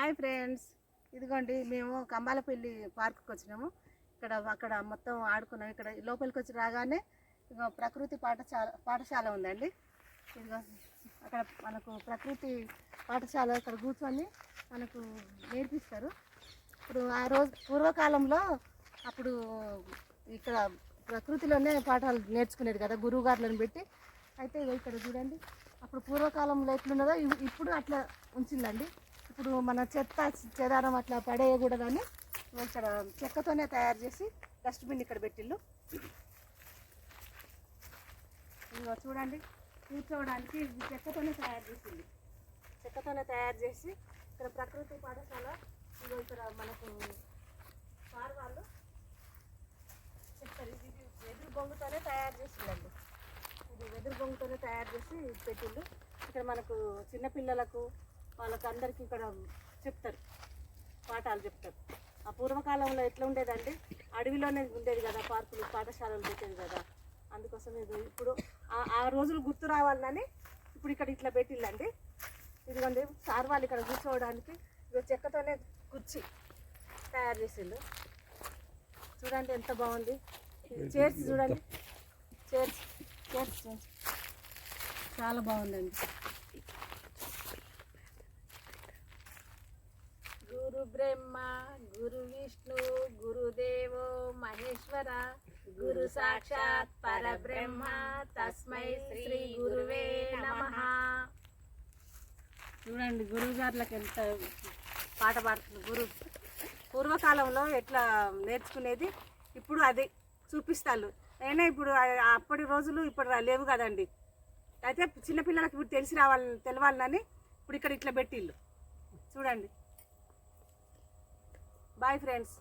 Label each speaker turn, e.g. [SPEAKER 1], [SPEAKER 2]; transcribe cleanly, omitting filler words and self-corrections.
[SPEAKER 1] Hi friends, ఇదిగోండి మేము కంబాలపల్లి పార్క్కి వచ్చినాము. అక్కడ మొత్తం ఆడుకున్నాం. ఇక్కడ లోపలికి వచ్చి రాగానే ఇదిగో ప్రకృతి పాఠశాల ఉందండి. ఇదిగో అక్కడ మనకు ప్రకృతి పాఠశాల ఇక్కడ కూర్చొని మనకు నేర్పిస్తారు. ఇప్పుడు ఆ రోజు పూర్వకాలంలో అప్పుడు ఇక్కడ ప్రకృతిలోనే పాఠాలు నేర్చుకునేది కదా గురువుగారులను పెట్టి. అయితే ఇక్కడ చూడండి, అప్పుడు పూర్వకాలంలో ఎట్లున్నదో ఇప్పుడు అట్లా ఉంచిందండి. ఇప్పుడు మన చెత్త చెదారం అట్లా పడేయకూడదని ఇక్కడ చెక్కతోనే తయారు చేసి డస్ట్బిన్ ఇక్కడ పెట్టిళ్ళు. ఇదిగో చూడండి, కూర్చోవడానికి చెక్కతోనే తయారు చేసింది. చెక్కతోనే తయారు చేసి ఇక్కడ ప్రకృతి పాఠశాల ఇదిగో ఇక్కడ మనకు సార్ వాళ్ళు చెప్తారు. ఇది వెదురు బొంగుతోనే తయారు చేసిందండి. ఇది వెదురు బొంగుతోనే తయారు చేసి పెట్టిళ్ళు. ఇక్కడ మనకు చిన్నపిల్లలకు వాళ్ళకి అందరికీ ఇక్కడ చెప్తారు, పాఠాలు చెప్తారు. ఆ పూర్వకాలంలో ఎట్లా ఉండేదండి, అడవిలోనే ఉండేది కదా పార్కులు, పాఠశాలలు పెట్టేది కదా. అందుకోసం ఇది ఇప్పుడు ఆ రోజులు గుర్తు రావాలని ఇప్పుడు ఇక్కడ ఇట్లా పెట్టిల్లండి. ఇదిగోండి సార్ వాళ్ళు ఇక్కడ కూర్చోవడానికి ఇది చెక్కతోనే కుర్చీ తయారు చేసిండు. చూడండి ఎంత బాగుంది. చైర్స్ చూడండి, చైర్స్ చాలా బాగుందండి. గురు బ్రహ్మ గురు విష్ణు గురుదేవో మహేశ్వర గురు సాక్షాత్ పరబ్రహ్మ తస్మై శ్రీ గురువే నమః. చూడండి గురువు గారులకు ఎంత పాట పాడుతుంది. పూర్వకాలంలో ఎట్లా నేర్చుకునేది ఇప్పుడు అది చూపిస్తారు. అయినా ఇప్పుడు అప్పటి రోజులు ఇప్పుడు లేవు కదండి. అయితే చిన్నపిల్లలకు ఇప్పుడు తెలవాలని ఇప్పుడు ఇక్కడ ఇట్లా పెట్టిళ్ళు. చూడండి. Bye friends.